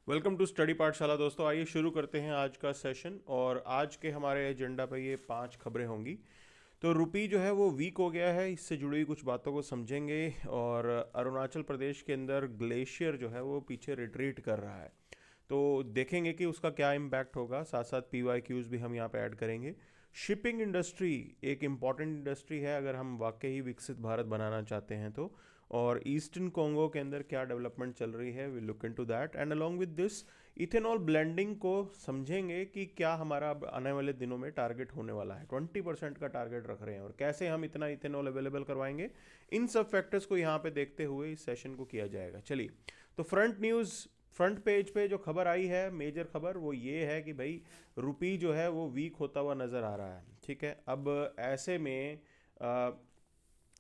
Welcome to study पाठशाला दोस्तों। आइए शुरू करते हैं आज का सेशन। और आज के हमारे एजेंडा पे ये 5 खबरें होंगी। तो रुपी जो है वो वीक हो गया है, इससे जुड़ी हुई कुछ बातों को समझेंगे। और अरुणाचल प्रदेश के अंदर ग्लेशियर जो है वो पीछे रिट्रीट कर रहा है, तो देखेंगे कि उसका क्या इम्पैक्ट होगा। साथ साथ PYQs भी हम यहाँ पे ऐड करेंगे। शिपिंग इंडस्ट्री एक इम्पॉर्टेंट इंडस्ट्री है अगर हम वाकई ही विकसित भारत बनाना चाहते हैं तो। और ईस्टर्न कोंगो के अंदर क्या डेवलपमेंट चल रही है, we look into that. And along with this ethanol blending को समझेंगे कि क्या हमारा अब आने वाले दिनों में टारगेट होने वाला है। 20% का टारगेट रख रहे हैं और कैसे हम इतना इथेनॉल अवेलेबल करवाएंगे, इन सब फैक्टर्स को यहाँ पे देखते हुए इस सेशन को किया जाएगा। चलिए, तो फ्रंट पेज पे जो खबर आई है, मेजर खबर वो ये है कि भाई रुपी जो है वो वीक होता हुआ नज़र आ रहा है। ठीक है, अब ऐसे में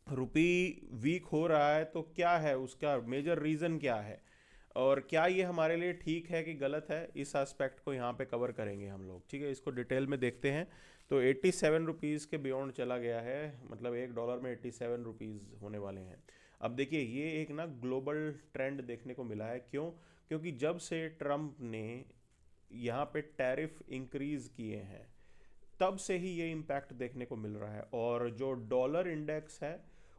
रुपी वीक हो रहा है तो क्या है उसका मेजर रीज़न, क्या है और क्या ये हमारे लिए ठीक है कि गलत है, इस एस्पेक्ट को यहाँ पे कवर करेंगे हम लोग। ठीक है, इसको डिटेल में देखते हैं। तो 87 रुपीज़ के बियॉन्ड चला गया है, मतलब $1 में 87 रुपीज़ होने वाले हैं। अब देखिए, ये एक ना ग्लोबल ट्रेंड देखने को मिला है। क्यों? क्योंकि जब से ट्रम्प ने यहाँ पे टैरिफ इंक्रीज़ किए हैं, तब से ही ये इम्पैक्ट देखने को मिल रहा है। और जो डॉलर इंडेक्स है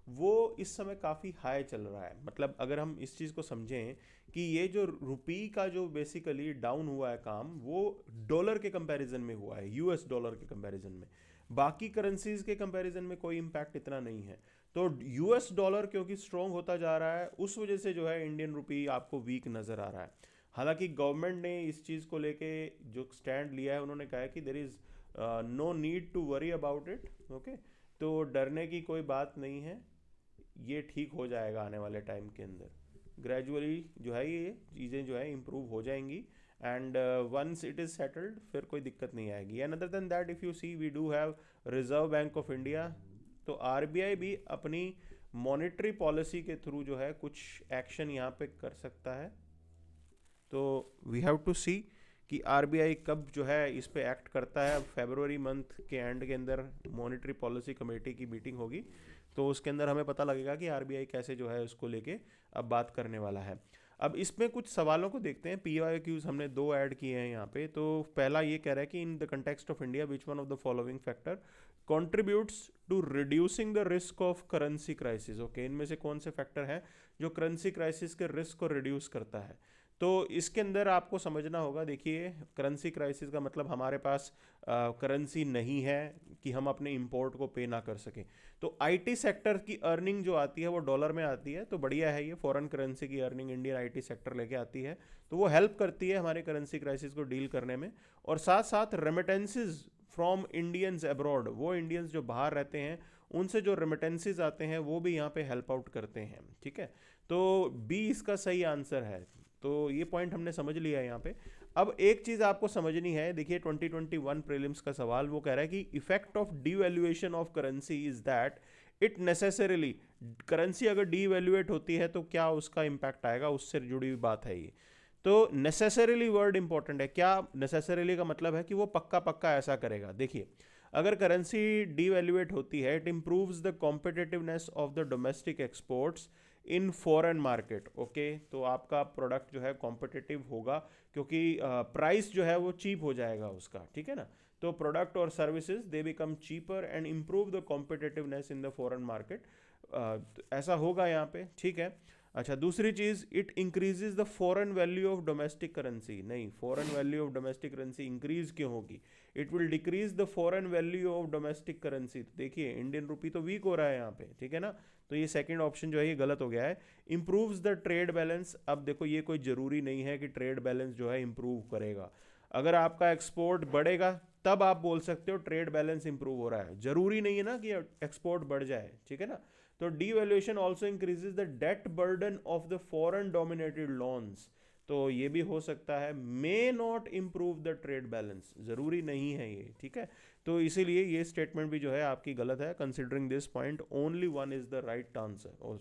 वो इस समय काफ़ी हाई चल रहा है। मतलब अगर हम इस चीज़ को समझें कि ये जो रुपी का जो बेसिकली डाउन हुआ है काम, वो डॉलर के कंपैरिजन में हुआ है, US डॉलर के कंपैरिजन में। बाकी करेंसीज के कंपैरिजन में कोई इम्पैक्ट इतना नहीं है। तो US डॉलर क्योंकि स्ट्रॉन्ग होता जा रहा है, उस वजह से जो है इंडियन रुपी आपको वीक नज़र आ रहा है। हालांकि गवर्नमेंट ने इस चीज़ को लेके जो स्टैंड लिया है, उन्होंने कहा है कि there is no need to worry about it. Okay, तो डरने की कोई बात नहीं है, ये ठीक हो जाएगा आने वाले टाइम के अंदर। ग्रेजुअली जो है ये चीज़ें जो है इम्प्रूव हो जाएंगी। And once it is settled फिर कोई दिक्कत नहीं आएगी। And other than that, if you see, we do have Reserve Bank of India. तो RBI भी अपनी मॉनेटरी पॉलिसी के थ्रू जो है कुछ एक्शन यहाँ पे कर सकता है। तो वी हैव टू सी कि RBI कब जो है इस पे एक्ट करता है। अब फरवरी मंथ के एंड के अंदर मॉनेटरी पॉलिसी कमेटी की मीटिंग होगी, तो उसके अंदर हमें पता लगेगा कि RBI कैसे जो है उसको लेके अब बात करने वाला है। अब इसमें कुछ सवालों को देखते हैं। PYQs हमने 2 ऐड किए हैं यहाँ पे। तो पहला ये कह रहा है कि in the context of India which one of the following factor contributes to reducing the risk of currency crisis. Okay, इनमें से कौन से फैक्टर हैं जो करेंसी क्राइसिस के रिस्क को रिड्यूस करता है। तो इसके अंदर आपको समझना होगा। देखिए, करेंसी क्राइसिस का मतलब हमारे पास करेंसी नहीं है कि हम अपने इंपोर्ट को पे ना कर सकें। तो IT सेक्टर की अर्निंग जो आती है वो डॉलर में आती है, तो बढ़िया है। ये फॉरेन करेंसी की अर्निंग इंडियन IT सेक्टर लेके आती है, तो वो हेल्प करती है हमारे करेंसी क्राइसिस को डील करने में। और साथ साथ रेमिटेंसेज फ्रॉम इंडियंस अब्रॉड, वो इंडियंस जो बाहर रहते हैं उनसे जो रेमिटेंसेज आते हैं वो भी यहाँ पे हेल्प आउट करते हैं। ठीक है, तो B इसका सही आंसर है। तो ये पॉइंट हमने समझ लिया है यहाँ पे। अब एक चीज़ आपको समझनी है। देखिए, 2021 प्रीलिम्स का सवाल वो कह रहा है कि effect of devaluation of currency is that it necessarily, currency अगर डीवैल्यूएट होती है तो क्या उसका इंपैक्ट आएगा, उससे जुड़ी हुई बात है ये। तो नेसेसरीली वर्ड इंपॉर्टेंट है। क्या नेसेसरीली का मतलब है कि वो पक्का पक्का ऐसा करेगा। देखिए, अगर करेंसी डीवैल्यूएट होती है, it improves the competitiveness of the domestic exports in foreign market. Okay, तो आपका प्रोडक्ट जो है कॉम्पिटिटिव होगा, क्योंकि प्राइस जो है वो चीप हो जाएगा उसका। ठीक है ना, तो प्रोडक्ट और services they become cheaper and improve the competitiveness in the foreign market. ऐसा होगा यहाँ पे। ठीक है, अच्छा, दूसरी चीज, it increases the foreign value of domestic currency. नहीं, foreign value of domestic currency increase क्यों होगी? It will decrease the foreign value of domestic currency. देखिए, इंडियन रुपी तो वीक हो रहा है यहाँ पे। ठीक है ना, तो ये सेकंड ऑप्शन जो है ये गलत हो गया है। Improves the trade balance. अब देखो, ये कोई जरूरी नहीं है कि ट्रेड बैलेंस जो है इंप्रूव करेगा। अगर आपका एक्सपोर्ट बढ़ेगा तब आप बोल सकते हो ट्रेड बैलेंस इंप्रूव हो रहा है, जरूरी नहीं है ना कि एक्सपोर्ट बढ़ जाए। ठीक है ना, तो devaluation also increases the debt burden of the foreign dominated loans. तो ये भी हो सकता है, may not improve the trade balance, जरूरी नहीं है ये। ठीक है, तो इसीलिए ये स्टेटमेंट भी जो है आपकी गलत है। Considering this point only one is the right answer.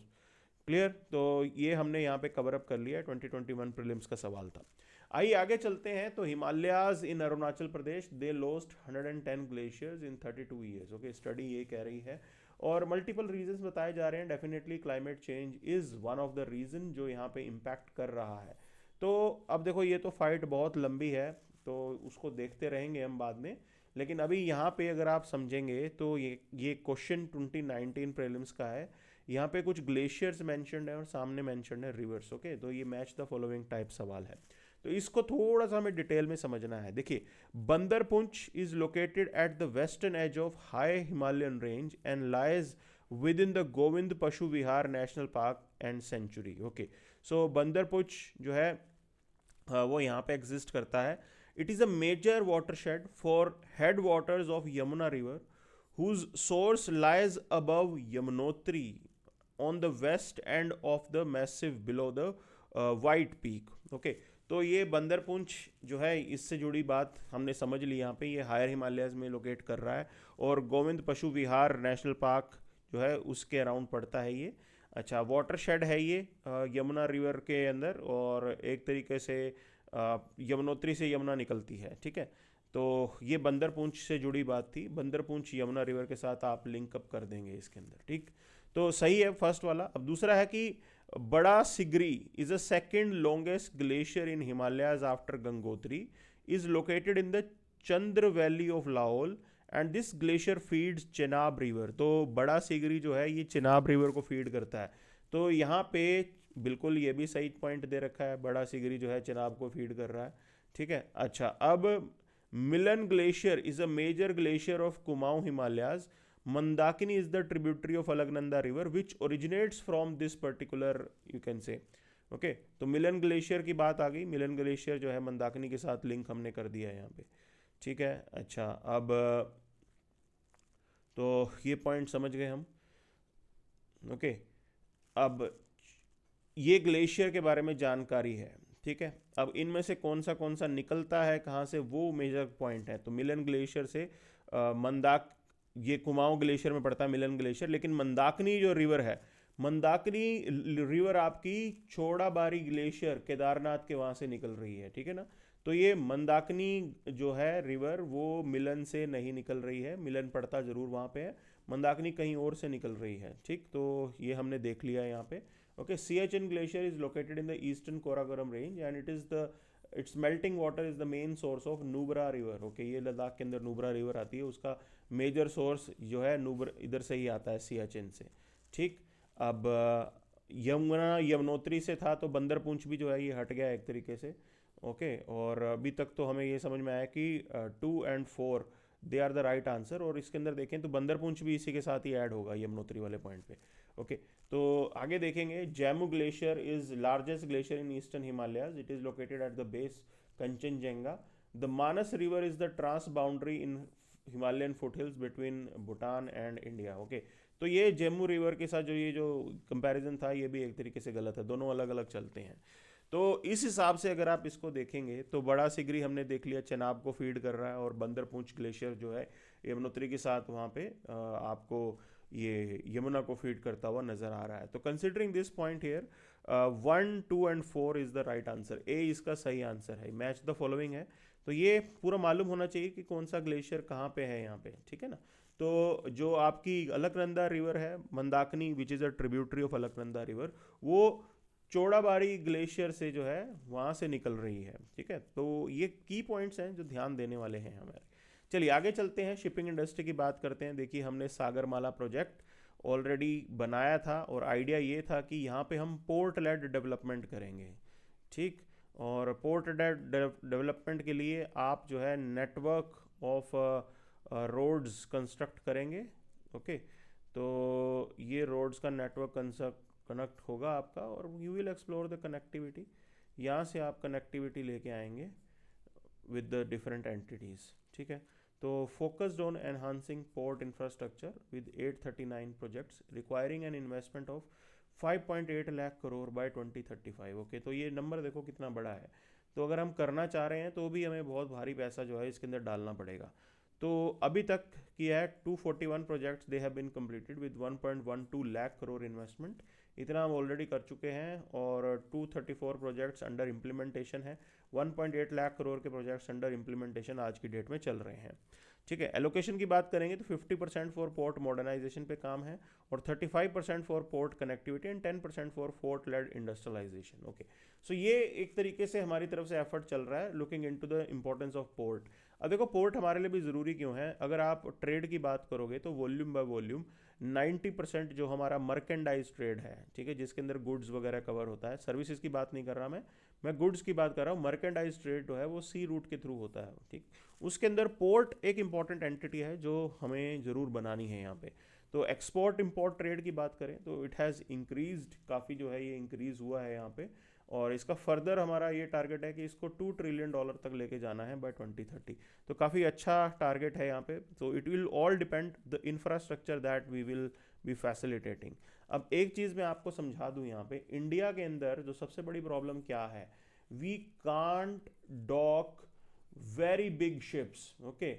Clear? तो ये हमने यहाँ पे कवर अप कर लिया। 2021 प्रीलिम्स का सवाल था। आइए आगे चलते हैं। तो Himalayas in Arunachal Pradesh, they lost 110 glaciers in 32 years. Okay, study ये कह रही है और मल्टीपल रीजंस बताए जा रहे हैं। Definitely climate change is one of the reason जो यहाँ पे इम्पैक्ट कर रहा है। तो अब देखो ये तो फाइट बहुत लंबी है, तो उसको देखते रहेंगे हम बाद में। लेकिन अभी यहाँ पे अगर आप समझेंगे तो ये क्वेश्चन 2019 प्रीलिम्स का है। यहाँ पे कुछ ग्लेशियर्स मेंशन्ड है और सामने मेंशन्ड है रिवर्स। ओके, तो ये मैच द फॉलोइंग टाइप सवाल है। तो इसको थोड़ा सा हमें डिटेल में समझना है। देखिए, Bandarpunch is located at the western edge of high Himalayan range and lies within the Govind Pashu Vihar national park and sanctuary. Okay, so Bandarpunch जो है वो यहाँ पे एग्जिस्ट करता है। It is a major watershed for head waters of Yamuna river whose source lies above Yamunotri on the west end of the massif below the White Peak. Okay, तो ये बंदरपुंछ जो है इससे जुड़ी बात हमने समझ ली। यहाँ पे ये हायर हिमालयाज में लोकेट कर रहा है और गोविंद पशु विहार नेशनल पार्क जो है उसके अराउंड पड़ता है ये। अच्छा, वाटरशेड है ये यमुना रिवर के अंदर, और एक तरीके से यमुनोत्री से यमुना निकलती है। ठीक है, तो ये बंदरपुंछ से जुड़ी बात थी। बंदरपुंछ यमुना रिवर के साथ आप लिंक अप कर देंगे इसके अंदर। ठीक, तो सही है फर्स्ट वाला। अब दूसरा है कि Bara Shigri is a second longest glacier in Himalayas after Gangotri, is located in the Chandra valley of Lahaul and this glacier feeds Chenab river. तो बड़ा सिगरी जो है ये चेनाब रिवर को फीड करता है। तो यहाँ पे बिल्कुल ये भी सही पॉइंट दे रखा है, बड़ा सिगरी जो है चेनाब को फीड कर रहा है। ठीक है, अच्छा, अब Milan glacier is a major glacier of Kumaon Himalayas. Mandakini is the tributary of Alaknanda river which originates from this particular you can say. Okay, तो मिलन ग्लेशियर की बात आ गई। मिलन ग्लेशियर जो है मंदाकिनी के साथ लिंक हमने कर दिया है यहाँ पे। ठीक है, अच्छा, अब तो ये पॉइंट समझ गए हम। ओके, अब ये ग्लेशियर के बारे में जानकारी है। ठीक है, अब इनमें से कौन सा निकलता है कहाँ से, वो मेजर पॉइंट है। तो मिलन ग्लेशियर से मंदाक, ये कुमाऊं ग्लेशियर में पड़ता है मिलन ग्लेशियर, लेकिन मंदाकिनी जो रिवर है, मंदाकिनी रिवर आपकी छोड़ाबारी ग्लेशियर केदारनाथ के वहाँ से निकल रही है। ठीक है ना, तो ये मंदाकिनी जो है रिवर वो मिलन से नहीं निकल रही है, मिलन पड़ता जरूर वहाँ पे है, मंदाकिनी कहीं और से निकल रही है। ठीक, तो ये हमने देख लिया है यहाँ पे। Okay, Siachen Glacier is located in the eastern Karakoram range and its melting water is the main source of Nubra River. Okay, ये लद्दाख के अंदर नुब्रा रिवर आती है, उसका मेजर सोर्स जो है नुब्रा इधर से ही आता है, सियाचिन से। ठीक, अब यमुनोत्री से था, तो बंदरपुंछ भी जो है ये हट गया एक तरीके से। ओके, और अभी तक तो हमें ये समझ में आया कि 2 and 4 they are the right answer, और इसके अंदर देखें तो बंदरपुंछ भी इसी के साथ ही ऐड होगा यमुनोत्री वाले पॉइंट पे। ओके, तो आगे देखेंगे। Zemu glacier is largest glacier in eastern Himalayas. It is located at the base Kangchenjunga. The Manas river is the trans boundary in Himalayan foothills between Bhutan and India. Okay, तो ये जम्मू रिवर के साथ जो कंपैरिजन था ये भी एक तरीके से गलत है, दोनों अलग अलग चलते हैं। तो इस हिसाब से अगर आप इसको देखेंगे तो बड़ा सिगरी हमने देख लिया चेनाब को फीड कर रहा है, और बंदरपुंछ ग्लेशियर जो है यमुनोत्री के साथ वहाँ पे आपको ये यमुना को फीड करता हुआ नजर आ रहा है। तो considering this point here 1, 2 and 4 is the right answer. A इसका सही आंसर है। मैच द फॉलोइंग है, तो ये पूरा मालूम होना चाहिए कि कौन सा ग्लेशियर कहाँ पे है यहाँ पे। ठीक है ना, तो जो आपकी अलकनंदा रिवर है Mandakini which is a tributary of Alaknanda river, वो चौड़ाबाड़ी ग्लेशियर से जो है वहाँ से निकल रही है। ठीक है, तो ये की पॉइंट्स हैं जो ध्यान देने वाले हैं हमारे। चलिए आगे चलते हैं, शिपिंग इंडस्ट्री की बात करते हैं। देखिए, हमने सागरमाला प्रोजेक्ट ऑलरेडी बनाया था और आइडिया ये था कि यहाँ पे हम पोर्ट लेड डेवलपमेंट करेंगे। ठीक, और पोर्ट लेड डेवलपमेंट के लिए आप जो है नेटवर्क ऑफ रोड्स कंस्ट्रक्ट करेंगे। ओके, तो ये रोड्स का नेटवर्क कनेक्ट होगा आपका, और you will explore the connectivity. यहाँ से आप कनेक्टिविटी लेके आएंगे विद द डिफरेंट एंटिटीज़। ठीक है, तो focused on enhancing port infrastructure with 839 projects requiring an investment of 5.8 lakh crore by 2035। Okay, तो ये नंबर देखो कितना बड़ा है। तो अगर हम करना चाह रहे हैं तो भी हमें बहुत भारी पैसा जो है इसके अंदर डालना पड़ेगा। तो अभी तक किया है 241 projects they have been completed with 1.12 lakh crore investment, इतना हम ऑलरेडी कर चुके हैं। और 234 प्रोजेक्ट्स अंडर इम्प्लीमेंटेशन है, 1.8 लाख करोड़ के प्रोजेक्ट्स अंडर इम्प्लीमेंटेशन आज की डेट में चल रहे हैं। ठीक है, एलोकेशन की बात करेंगे तो 50% फॉर पोर्ट मॉडर्नाइजेशन पे काम है, और 35% for port connectivity and 10% for port led industrialisation. Okay, so ये एक तरीके से हमारी तरफ से एफर्ट चल रहा है looking into the importance of port. अब देखो पोर्ट हमारे लिए भी ज़रूरी क्यों है, अगर आप ट्रेड की बात करोगे तो वॉल्यूम बाय वॉल्यूम 90% जो हमारा मर्केंडाइज ट्रेड है, ठीक है, जिसके अंदर गुड्स वगैरह कवर होता है, सर्विसेज की बात नहीं कर रहा मैं गुड्स की बात कर रहा हूँ। मर्केंडाइज ट्रेड जो है वो सी रूट के थ्रू होता है, ठीक। उसके अंदर पोर्ट एक इंपॉर्टेंट एंटिटी है जो हमें ज़रूर बनानी है यहाँ पे। तो एक्सपोर्ट इंपोर्ट ट्रेड की बात करें तो इट हैज़ इंक्रीज्ड काफ़ी, जो है ये इंक्रीज़ हुआ है यहाँ पे। और इसका फर्दर हमारा ये टारगेट है कि इसको $2 ट्रिलियन तक लेके जाना है बाय 2030। तो काफ़ी अच्छा टारगेट है यहाँ पे। तो it will all depend the infrastructure that we will be facilitating. अब एक चीज़ मैं आपको समझा दूँ यहाँ पे, इंडिया के अंदर जो सबसे बड़ी प्रॉब्लम क्या है, we can't dock very big ships, okay.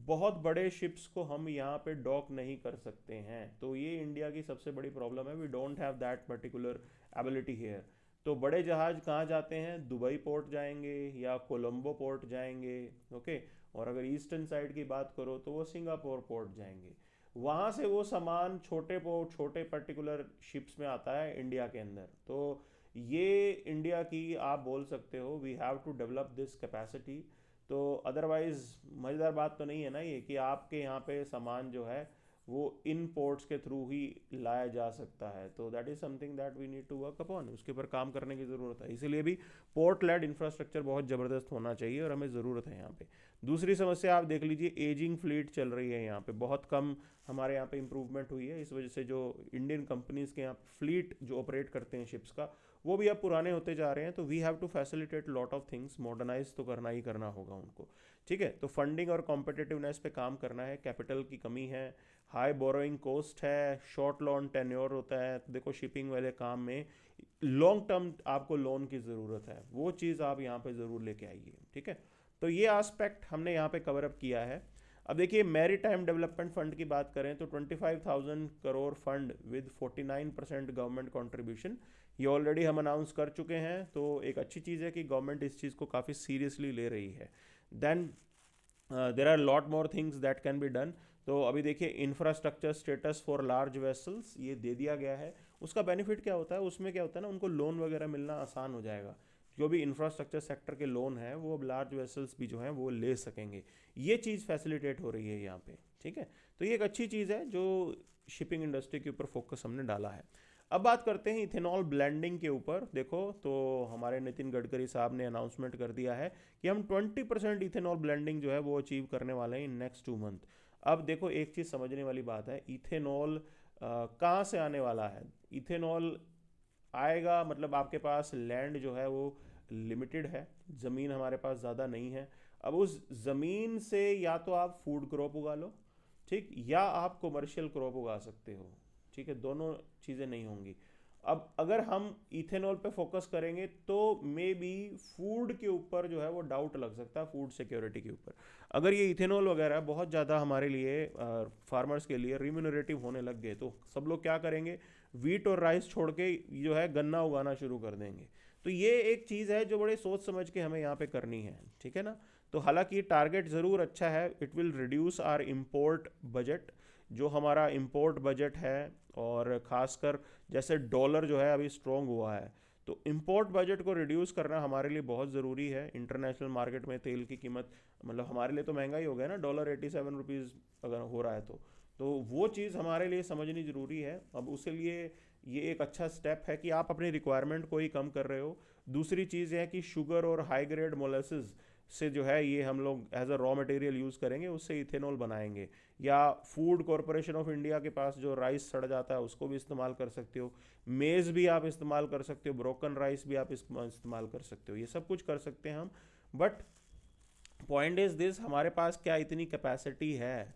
बहुत बड़े शिप्स को हम यहाँ पे डॉक नहीं कर सकते हैं, तो ये इंडिया की सबसे बड़ी प्रॉब्लम है। We don't have that particular ability here. तो बड़े जहाज कहाँ जाते हैं, दुबई पोर्ट जाएंगे या कोलंबो पोर्ट जाएंगे, ओके। और अगर ईस्टर्न साइड की बात करो तो वो सिंगापुर पोर्ट जाएंगे। वहाँ से वो सामान छोटे पोर्ट, छोटे पर्टिकुलर शिप्स में आता है इंडिया के अंदर। तो ये इंडिया की आप बोल सकते हो we have to develop this capacity. तो अदरवाइज मज़ेदार बात तो नहीं है ना ये कि आपके यहाँ पे सामान जो है वो इन पोर्ट्स के थ्रू ही लाया जा सकता है। तो that is something that we need to work upon, उसके ऊपर काम करने की ज़रूरत है। इसीलिए भी पोर्ट लेड इंफ्रास्ट्रक्चर बहुत ज़बरदस्त होना चाहिए और हमें ज़रूरत है यहाँ पे। दूसरी समस्या आप देख लीजिए, एजिंग फ्लीट चल रही है यहाँ पे, बहुत कम हमारे यहाँ पे इंप्रूवमेंट हुई है। इस वजह से जो इंडियन कंपनीज़ के यहाँ फ्लीट जो ऑपरेट करते हैं शिप्स का, वो भी अब पुराने होते जा रहे हैं। तो we have to facilitate lot of things, modernize तो करना ही करना होगा उनको, ठीक है। तो फंडिंग और कॉम्पिटिटिवनेस पे काम करना है। कैपिटल की कमी है, हाई बोरोइंग कॉस्ट है, शॉर्ट लोन टेन्योर होता है। तो देखो शिपिंग वाले काम में लॉन्ग टर्म आपको लोन की ज़रूरत है, वो चीज़ आप यहाँ पे ज़रूर लेके आइए, ठीक है। तो ये आस्पेक्ट हमने यहाँ पे कवर अप किया है। अब देखिए मैरी टाइम डेवलपमेंट फंड की बात करें तो 25,000 crore fund with 49% government contribution, ये ऑलरेडी हम अनाउंस कर चुके हैं। तो एक अच्छी चीज़ है कि गवर्नमेंट इस चीज़ को काफ़ी सीरियसली ले रही है। Then there are lot more things that can be done. तो अभी देखिए infrastructure status for large vessels ये दे दिया गया है। उसका बेनिफिट क्या होता है, उसमें क्या होता है ना, उनको लोन वगैरह मिलना आसान हो जाएगा। जो भी इंफ्रास्ट्रक्चर सेक्टर के लोन है वो अब लार्ज वेसल्स भी जो हैं वो ले सकेंगे। ये चीज़ फैसिलिटेट हो रही है यहाँ पे, ठीक है। तो ये एक अच्छी चीज़ है जो शिपिंग इंडस्ट्री के ऊपर फोकस हमने डाला है। अब बात करते हैं इथेनॉल ब्लेंडिंग के ऊपर। देखो तो हमारे नितिन गडकरी साहब ने अनाउंसमेंट कर दिया है कि हम 20% इथेनॉल ब्लेंडिंग जो है वो अचीव करने वाले हैं इन नेक्स्ट 2 मंथ। अब देखो एक चीज़ समझने वाली बात है, इथेनॉल कहाँ से आने वाला है। इथेनॉल आएगा मतलब आपके पास लैंड जो है वो लिमिटेड है, ज़मीन हमारे पास ज़्यादा नहीं है। अब उस ज़मीन से या तो आप फूड क्रॉप उगा लो, ठीक, या आप कमर्शियल क्रॉप उगा सकते हो, ठीक है। दोनों चीज़ें नहीं होंगी। अब अगर हम इथेनॉल पे फोकस करेंगे तो मे बी फूड के ऊपर जो है वो डाउट लग सकता है, फूड सिक्योरिटी के ऊपर। अगर ये इथेनॉल वगैरह बहुत ज़्यादा हमारे लिए फार्मर्स के लिए रिम्यूनरेटिव होने लग गए तो सब लोग क्या करेंगे, वीट और राइस छोड़ के जो है गन्ना उगाना शुरू कर देंगे। तो ये एक चीज़ है जो बड़े सोच समझ के हमें यहाँ पे करनी है, ठीक है ना। तो हालांकि टारगेट ज़रूर अच्छा है, it will reduce our import budget, जो हमारा इम्पोर्ट बजट है। और ख़ासकर जैसे डॉलर जो है अभी स्ट्रॉन्ग हुआ है, तो इम्पोर्ट बजट को रिड्यूस करना हमारे लिए बहुत ज़रूरी है। इंटरनेशनल मार्केट में तेल की कीमत मतलब हमारे लिए तो महंगा ही हो गया ना, $87 अगर हो रहा है तो वो चीज़ हमारे लिए समझनी ज़रूरी है। अब उसके लिए ये एक अच्छा स्टेप है कि आप अपनी रिक्वायरमेंट को ही कम कर रहे हो। दूसरी चीज़ है कि शुगर और हाई ग्रेड मोलेसिस से जो है ये हम लोग as a raw material use करेंगे, उससे इथेनॉल बनाएंगे। या फूड कॉरपोरेशन ऑफ इंडिया के पास जो राइस सड़ जाता है उसको भी इस्तेमाल कर सकते हो, मेज़ भी आप इस्तेमाल कर सकते हो, ब्रोकन राइस भी आप इस्तेमाल कर सकते हो, ये सब कुछ कर सकते हैं हम। बट पॉइंट इज़ दिस, हमारे पास क्या इतनी कैपेसिटी है।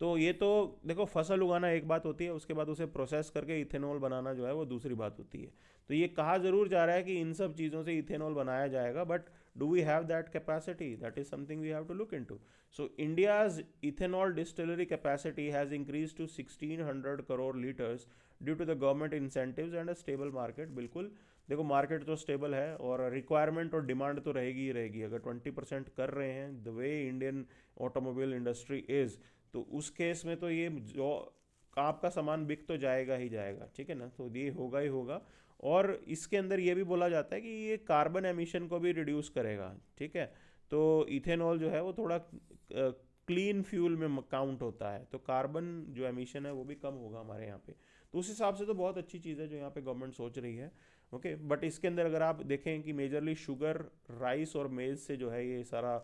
तो ये तो देखो फसल उगाना एक बात होती है, उसके बाद उसे प्रोसेस करके इथेनॉल बनाना जो है वो दूसरी बात होती है। तो ये कहा ज़रूर जा रहा है कि इन सब चीज़ों से इथेनॉल बनाया जाएगा, but do we have that capacity, that is something we have to look into. So India's ethanol distillery capacity has increase to 1600 crore litres due to the government incentives and a stable market. बिल्कुल देखो market तो stable है और requirement और demand तो रहेगी ही रहेगी। अगर 20% कर रहे हैं the way Indian automobile industry is, तो उस केस में तो ये जो आपका सामान बिक तो जाएगा ही जाएगा, ठीक है ना। तो ये होगा ही होगा। और इसके अंदर ये भी बोला जाता है कि ये कार्बन एमिशन को भी रिड्यूस करेगा, ठीक है। तो इथेनॉल जो है वो थोड़ा क्लीन फ्यूल में काउंट होता है, तो कार्बन जो एमिशन है वो भी कम होगा हमारे यहाँ पे। तो उस हिसाब से तो बहुत अच्छी चीज़ है जो यहाँ पे गवर्नमेंट सोच रही है। ओके, बट इसके अंदर अगर आप देखें कि मेजरली शुगर, राइस और मेज से जो है ये सारा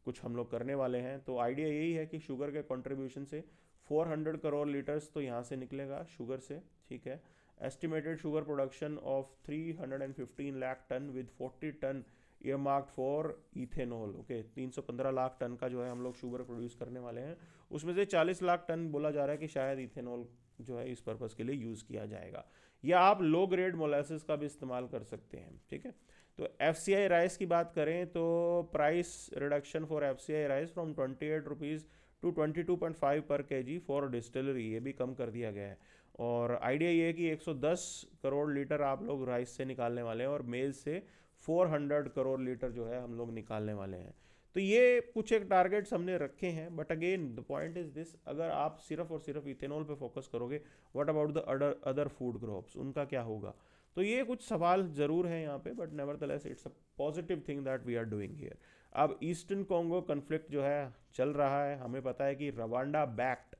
कुछ हम लोग करने वाले हैं, तो आइडिया यही है कि शुगर के कंट्रीब्यूशन से 400 करोड़ लीटर्स तो यहाँ से निकलेगा शुगर से, ठीक है। Estimated sugar production of 315 lakh ton with 40 ton earmarked for ethanol. Okay, 315 lakh ton का जो है हम लोग शुगर प्रोड्यूस करने वाले हैं, उसमें से 40 लाख टन बोला जा रहा है कि शायद इथेनॉल जो है इस पर्पज़ के लिए यूज़ किया जाएगा, या आप लो ग्रेड मोलासिस का भी इस्तेमाल कर सकते हैं, ठीक है। तो FCI राइस की बात करें तो price reduction for FCI rice from 28 rupees to 22.5 per KG for distillery, ये भी कम कर दिया गया है। और आइडिया ये है कि 110 करोड़ लीटर आप लोग राइस से निकालने वाले हैं और मेज से 400 करोड़ लीटर जो है हम लोग निकालने वाले हैं। तो ये कुछ एक टारगेट्स हमने रखे हैं, but again the point is this, अगर आप सिर्फ और सिर्फ इथेनॉल पे फोकस करोगे, what about the other food crops, उनका क्या होगा? तो ये कुछ सवाल जरूर है यहाँ पे, but nevertheless it's a positive thing that we are doing here. अब ईस्टर्न कॉन्गो कन्फ्लिक्ट जो है चल रहा है, हमें पता है कि रवांडा बैक्ड,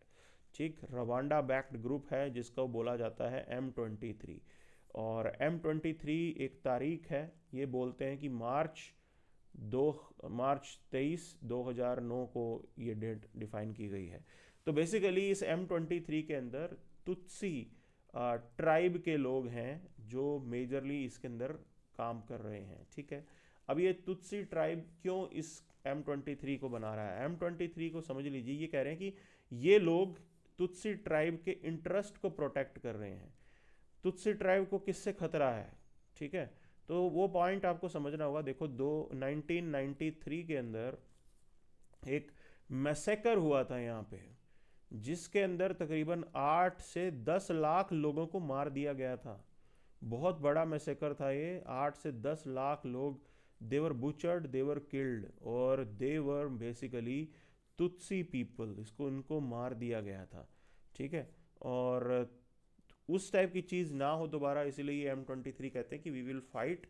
ठीक, रवांडा बैक्ड ग्रुप है जिसको बोला जाता है M23। और M23 एक तारीख है, ये बोलते हैं कि मार्च 23 2009 को ये डेट डिफाइन की गई है। तो बेसिकली इस M23 के अंदर तुत्सी ट्राइब के लोग हैं जो मेजरली इसके अंदर काम कर रहे हैं, ठीक है। अब ये तुत्सी ट्राइब क्यों इस M23 को बना रहा है? M23 को समझ लीजिए, ये कह रहे हैं कि ये लोग तुत्सी ट्राइब के इंटरेस्ट को प्रोटेक्ट कर रहे हैं। तुत्सी ट्राइब को किससे खतरा है, ठीक है, तो वो पॉइंट आपको समझना होगा। देखो 1993 के अंदर एक मैसेकर हुआ था यहाँ पे, जिसके अंदर तकरीबन 8 से 10 लाख लोगों को मार दिया गया था। बहुत बड़ा मैसेकर था ये, 8 से 10 लाख लोग, देवर बुचर्ड, देवर किल्ड, और देवर बेसिकली तुत्सी पीपल, इसको इनको मार दिया गया था, ठीक है। और उस टाइप की चीज़ ना हो दोबारा, इसीलिए ये M23 कहते हैं कि we will fight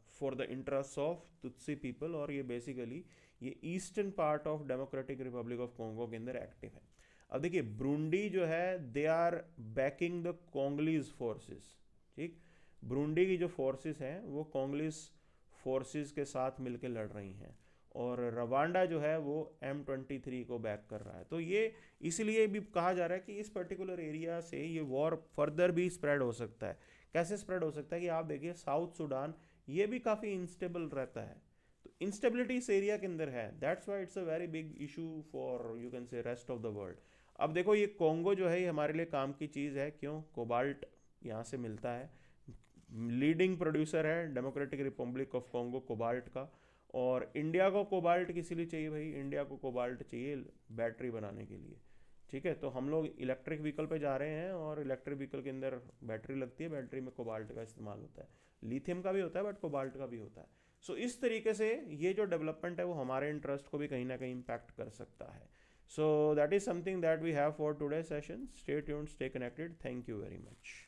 for the interest of Tutsi people. और ये बेसिकली ये eastern part of democratic republic of Congo के अंदर एक्टिव है। अब देखिए ब्रूंडी जो है, they are backing the Congolese forces, ठीक। ब्रूंडी की जो फोर्सेस हैं वो कोंगलीज फोर्सेस के साथ मिलकर लड़ रही हैं, और रवांडा जो है वो M23 को बैक कर रहा है। तो ये इसलिए भी कहा जा रहा है कि इस पर्टिकुलर एरिया से ये वॉर फर्दर भी स्प्रेड हो सकता है। कैसे स्प्रेड हो सकता है कि आप देखिए साउथ सूडान ये भी काफ़ी इंस्टेबल रहता है, तो इंस्टेबिलिटी इस एरिया के अंदर है, that's why it's a very big issue for you can से रेस्ट ऑफ द वर्ल्ड। अब देखो ये कॉन्गो जो है ये हमारे लिए काम की चीज़ है, क्यों? कोबाल्ट यहाँ से मिलता है, लीडिंग प्रोड्यूसर है democratic republic of Congo cobalt का। और इंडिया को कोबाल्ट किस लिए चाहिए भाई? इंडिया को कोबाल्ट चाहिए बैटरी बनाने के लिए, ठीक है। तो हम लोग इलेक्ट्रिक व्हीकल पे जा रहे हैं, और इलेक्ट्रिक व्हीकल के अंदर बैटरी लगती है, बैटरी में कोबाल्ट का इस्तेमाल होता है, लिथियम का भी होता है बट कोबाल्ट का भी होता है। सो इस तरीके से ये जो डेवलपमेंट है वो हमारे इंटरेस्ट को भी कहीं ना कहीं इम्पैक्ट कर सकता है। So that is something that we have for today session. Stay tuned, stay connected, thank you very much.